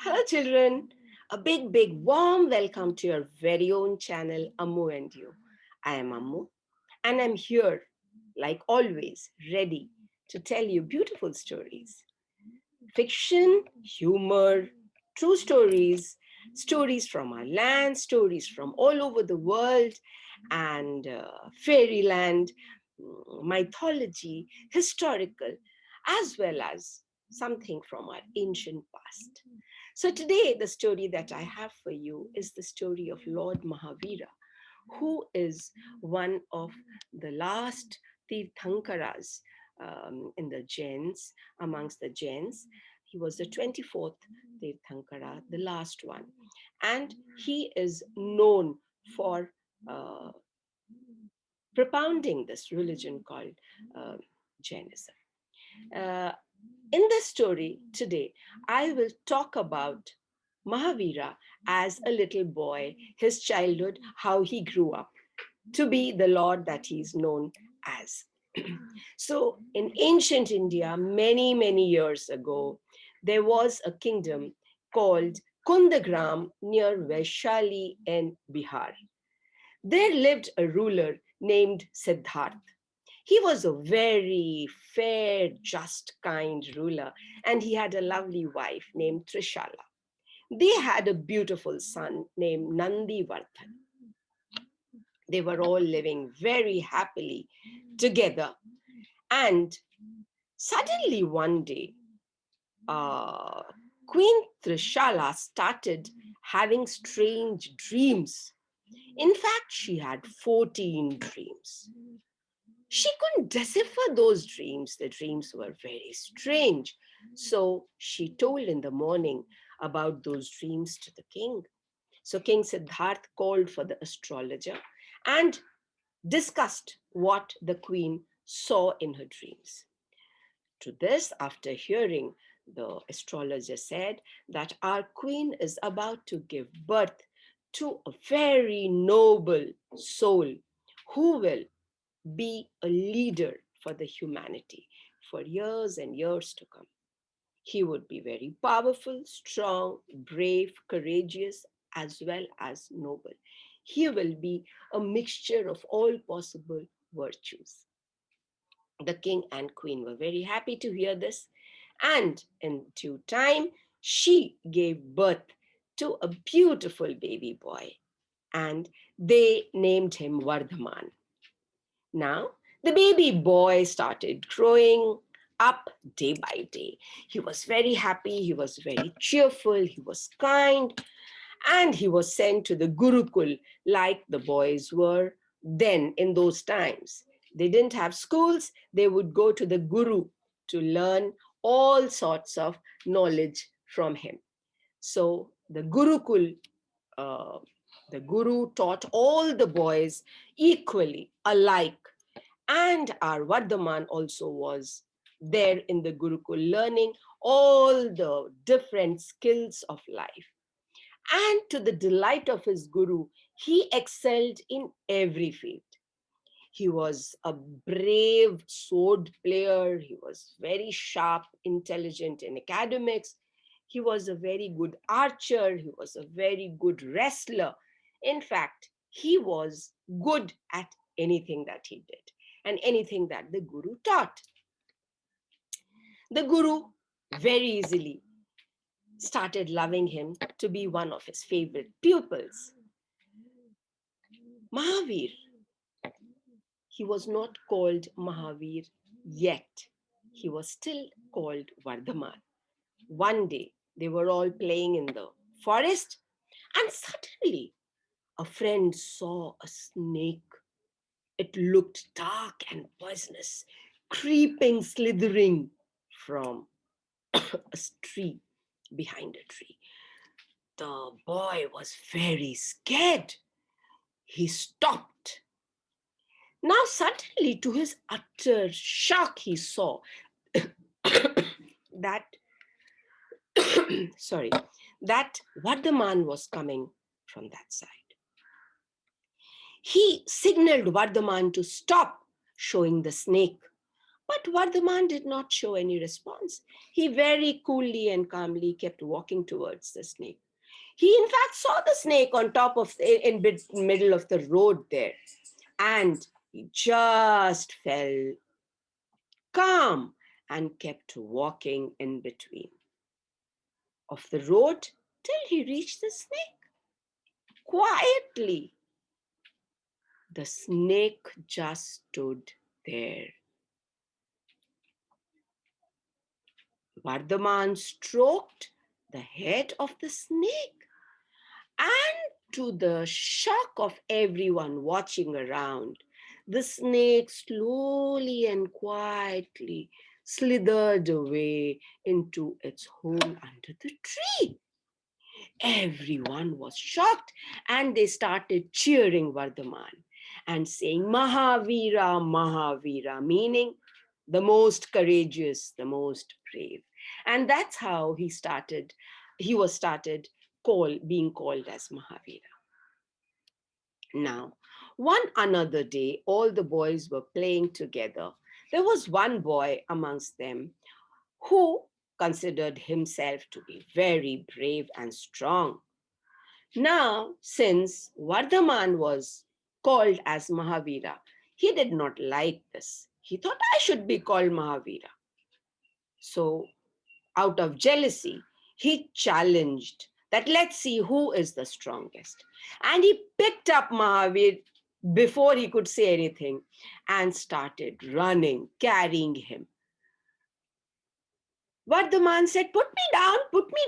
Hello, children. A big, warm welcome to your very own channel, Ammu&You. I am Ammu, and I'm here, like always, ready to tell you beautiful stories. Fiction, humor, true stories, stories from our land, stories from all over the world, and fairyland, mythology, historical, as well as something from our ancient past. So today, the story that I have for you is the story of Lord Mahavira, who is one of the last Tirthankaras in the Jains, amongst the Jains. He was the 24th Tirthankara, the last one. And he is known for uh, propounding this religion called uh, Jainism. Uh, in this story today, I will talk about Mahavira as a little boy, his childhood, how he grew up to be the Lord that he is known as. So, in ancient India, many years ago, there was a kingdom called Kundagram near Vaishali in Bihar. There lived a ruler named Siddharth. He was a very fair, just, kind ruler, and he had a lovely wife named Trishala. They had a beautiful son named Nandivardhan. They were all living very happily together. And suddenly one day, uh, Queen Trishala started having strange dreams. In fact, she had 14 dreams. She couldn't decipher those dreams. The dreams were very strange. So she told in the morning about those dreams to the king. So King Siddharth called for the astrologer and discussed what the queen saw in her dreams. To this, after hearing, the astrologer said that our queen is about to give birth to a very noble soul who will be a leader for the humanity for years and years to come. He would be very powerful, strong, brave, courageous, as well as noble. He will be a mixture of all possible virtues. The king and queen were very happy to hear this, and in due time, she gave birth to a beautiful baby boy, and they named him Vardhaman. Now, the baby boy started growing up day by day. He was very happy, he was very cheerful, he was kind, and he was sent to the Gurukul like the boys were then in those times. They didn't have schools, they would go to the Guru to learn all sorts of knowledge from him. So the Gurukul, uh, the Guru taught all the boys equally, alike, and our Vardhaman also was there in the Gurukul, learning all the different skills of life. And to the delight of his Guru, he excelled in every field. He was a brave sword player. He was very sharp, intelligent in academics. He was a very good archer. He was a very good wrestler. In fact, he was good at anything that he did and anything that the Guru taught. The Guru very easily started loving him to be one of his favorite pupils. Mahavir, he was not called Mahavir yet. He was still called Vardhaman. One day, they were all playing in the forest, and suddenly a friend saw a snake. It looked dark and poisonous, creeping, slithering from a tree, behind a tree. The boy was very scared. He stopped. Now, suddenly, to his utter shock, he saw that, sorry, that Vardhaman was coming from that side. He signaled Vardhaman to stop, showing the snake But Vardhaman did not show any response. He very coolly and calmly kept walking towards the snake. He in fact saw the snake on top of, in middle of the road there, and he just fell calm and kept walking in between of the road till he reached the snake. Quietly, the snake just stood there. Vardhaman stroked the head of the snake, and to the shock of everyone watching around, the snake slowly and quietly slithered away into its hole under the tree. Everyone was shocked and they started cheering Vardhaman and saying, Mahavira, Mahavira, meaning the most courageous, the most brave. And that's how he was started being called as Mahavira. Now, one another day, all the boys were playing together. There was one boy amongst them who considered himself to be very brave and strong. Now, since Vardhaman was called as Mahavira, he did not like this. He thought I should be called Mahavira. So, out of jealousy, he challenged that let's see who is the strongest. And he picked up Mahavir before he could say anything and started running, carrying him. Vardhaman said, put me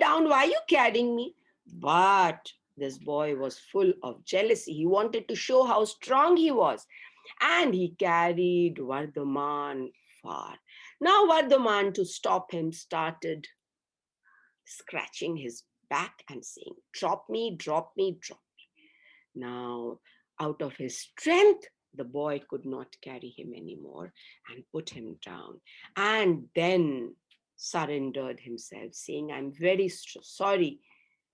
down, why are you carrying me? But this boy was full of jealousy. He wanted to show how strong he was. And he carried Vardhaman far. Now Vardhaman, to stop him, started scratching his back and saying, drop me, drop me, drop me. Now, out of his strength, the boy could not carry him anymore and put him down. And then surrendered himself, saying, I'm very sorry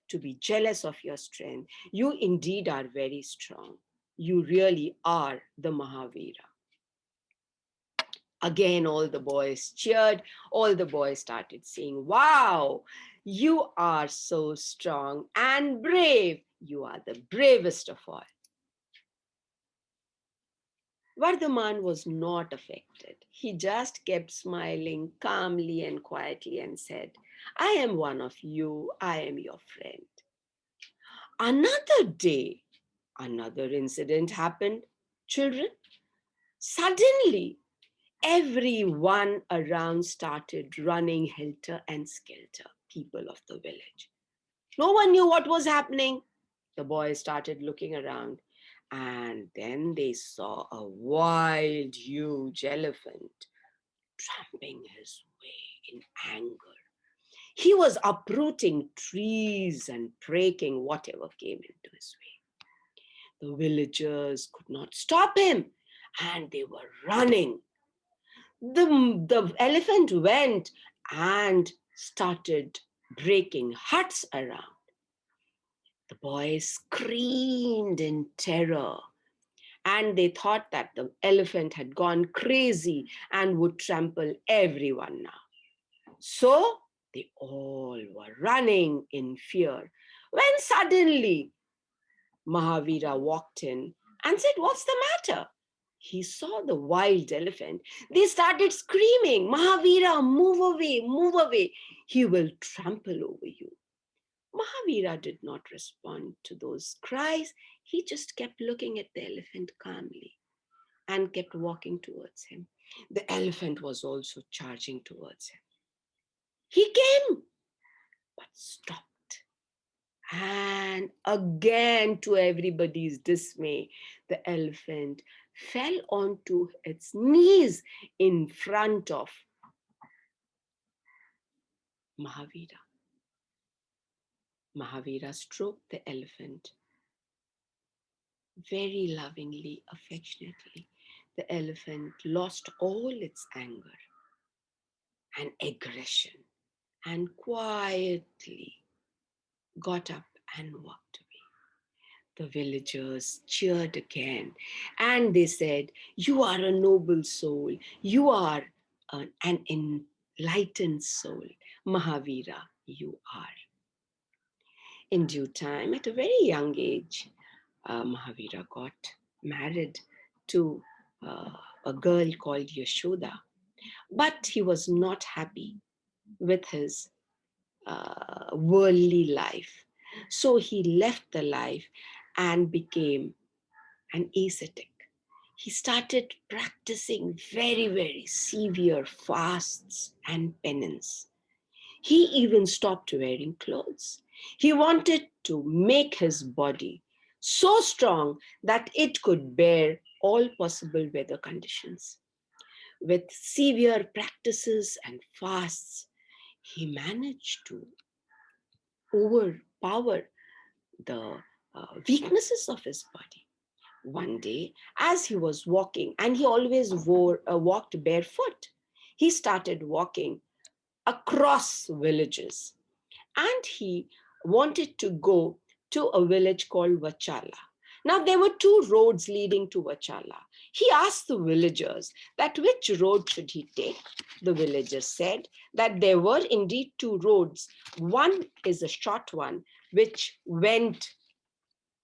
to be jealous of your strength. You indeed are very strong. You really are the Mahavira. Again, all the boys cheered. All the boys started saying, wow, you are so strong and brave. You are the bravest of all. Vardhaman was not affected. He just kept smiling calmly and quietly and said, I am one of you. I am your friend. Another day, another incident happened. Children, suddenly, everyone around started running helter and skelter, people of the village. No one knew what was happening. The boys started looking around, and then they saw a wild, huge elephant tramping his way in anger. He was uprooting trees and breaking whatever came into his way. The villagers could not stop him, and they were running. The elephant went and started breaking huts around. The boys screamed in terror, and they thought that the elephant had gone crazy and would trample everyone now. So they all were running in fear when suddenly Mahavira walked in and said, what's the matter? He saw the wild elephant. They started screaming, Mahavira, move away, move away. He will trample over you. Mahavira did not respond to those cries. He just kept looking at the elephant calmly and kept walking towards him. The elephant was also charging towards him. He came, but stopped. And again, to everybody's dismay, the elephant fell onto its knees in front of Mahavira. Mahavira stroked the elephant very lovingly, affectionately. The elephant lost all its anger and aggression and quietly got up and walked away. The villagers cheered again and they said, you are a noble soul. You are an enlightened soul. Mahavira, you are. In due time, at a very young age, Mahavira got married to uh, a girl called Yashoda, but he was not happy with his worldly life. So he left the life and became an ascetic. He started practicing very, very severe fasts and penance. He even stopped wearing clothes. He wanted to make his body so strong that it could bear all possible weather conditions. With severe practices and fasts, he managed to overpower the weaknesses of his body. One day, as he was walking, and he always walked barefoot, he started walking across villages, and he wanted to go to a village called Vachala. Now, there were two roads leading to Vachala. He asked the villagers that which road should he take. The villagers said that there were indeed two roads. One is a short one, which went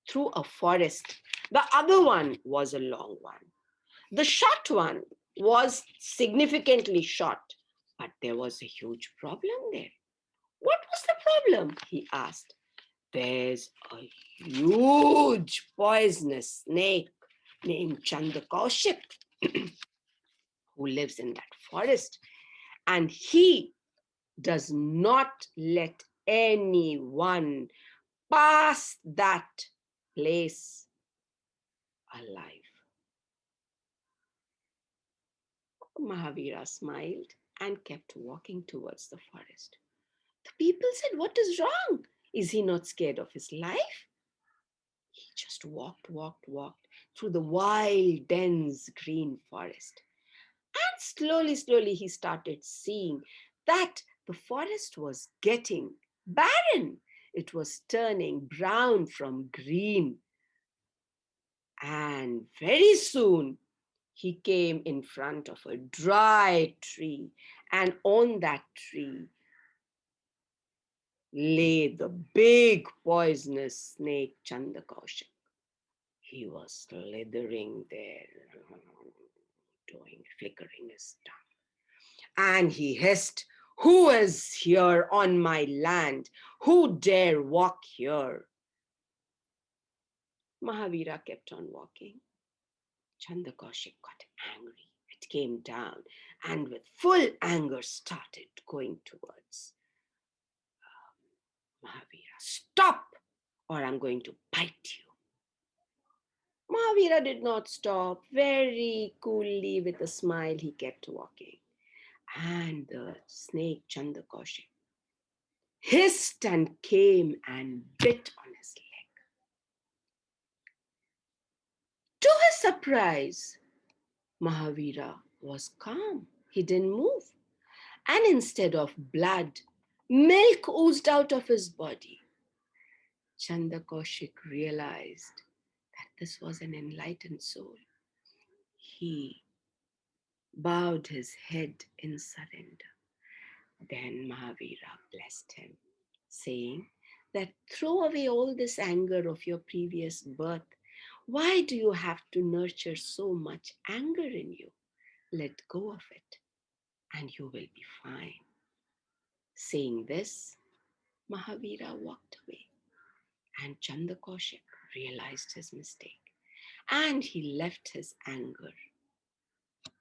through a forest. The other one was a long one. The short one was significantly short, but there was a huge problem there. What was the problem? He asked. There's a huge poisonous snake named Chandakaushik who lives in that forest, and he does not let anyone pass that place alive. Mahavira smiled and kept walking towards the forest. The people said, "What is wrong? Is he not scared of his life?" He just walked through the wild, dense green forest. And slowly, he started seeing that the forest was getting barren. It was turning brown from green. And very soon, he came in front of a dry tree. And on that tree lay the big poisonous snake Chandakaushik. He was slithering there, flickering his tongue. And he hissed, "Who is here on my land? Who dare walk here?" Mahavira kept on walking. Chandakaushik got angry. It came down and with full anger started going towards Mahavira. "Stop, or I'm going to bite you." Mahavira did not stop. Very coolly, with a smile, he kept walking. And the snake Chandakaushik hissed and came and bit on his leg. To his surprise, Mahavira was calm. He didn't move. And instead of blood, milk oozed out of his body. Chandakaushik realized that this was an enlightened soul. He bowed his head in surrender. Then Mahavira blessed him, saying that throw away all this anger of your previous birth. Why do you have to nurture so much anger in you? Let go of it and you will be fine. Saying this, Mahavira walked away, and Chandakaushik realized his mistake, and he left his anger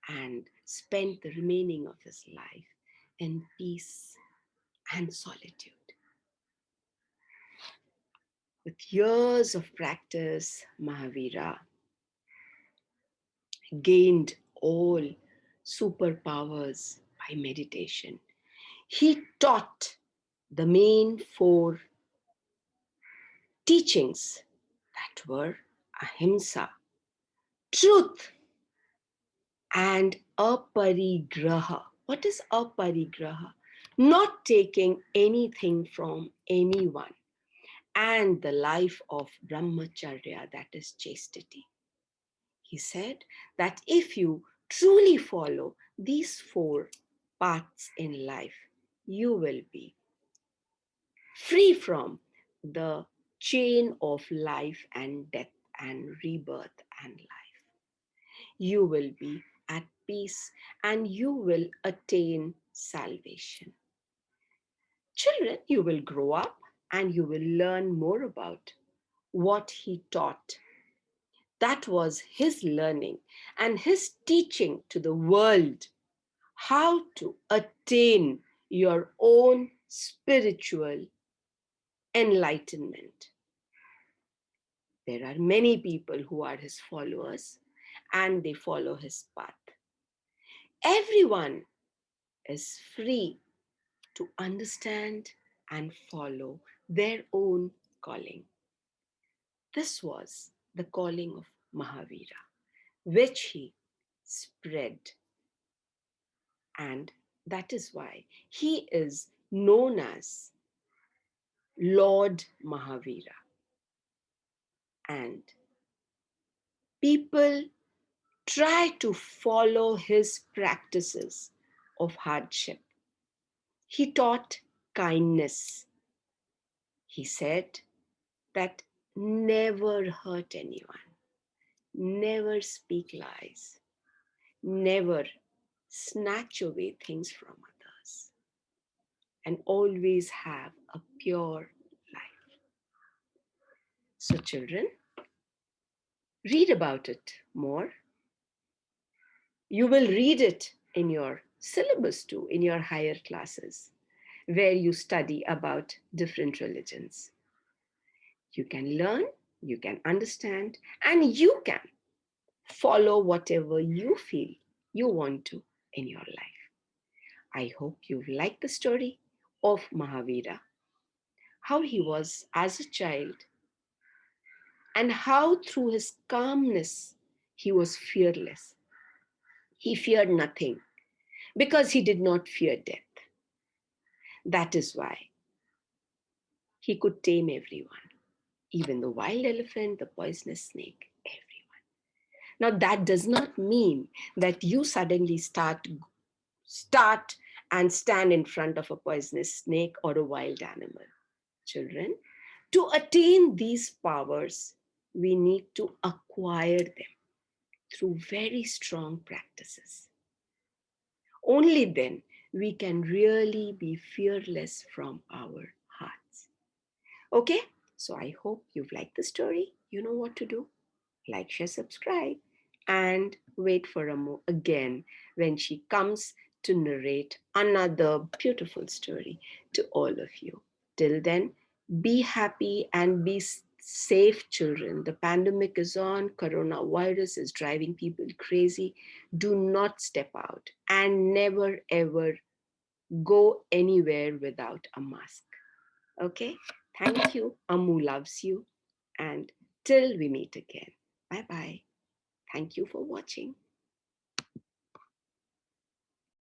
and spent the remaining of his life in peace and solitude. With years of practice, Mahavira gained all superpowers by meditation. He taught the main four teachings that were Ahimsa, truth, and Aparigraha. What is Aparigraha? Not taking anything from anyone. And the life of Brahmacharya, that is chastity. He said that if you truly follow these four paths in life, you will be free from the chain of life and death and rebirth and life. You will be at peace and you will attain salvation. Children, you will grow up and you will learn more about what he taught. That was his learning and his teaching to the world how to attain your own spiritual enlightenment. There are many people who are his followers and they follow his path. Everyone is free to understand and follow their own calling. This was the calling of Mahavira, which he spread, and that is why he is known as Lord Mahavira. And people try to follow his practices of hardship. He taught kindness. He said that never hurt anyone, never speak lies, never snatch away things from others, and always have a pure life. So, children, read about it more. You will read it in your syllabus too, in your higher classes, where you study about different religions. You can learn, you can understand, and you can follow whatever you feel you want to in your life. I hope you've liked the story of Mahavira, how he was as a child, and how through his calmness he was fearless. He feared nothing because he did not fear death. That is why he could tame everyone, even the wild elephant, the poisonous snake, everyone. Now, that does not mean that you suddenly start and stand in front of a poisonous snake or a wild animal. Children, to attain these powers, we need to acquire them through very strong practices. Only then we can really be fearless from our hearts. Okay, so I hope you've liked the story. You know what to do. Like, share, subscribe, and wait for Ammu again when she comes to narrate another beautiful story to all of you. Till then, be happy and be safe, children. The pandemic is on, coronavirus is driving people crazy. Do not step out and never ever go anywhere without a mask. Okay? Thank you. Ammu loves you. And till we meet again. Bye bye. Thank you for watching.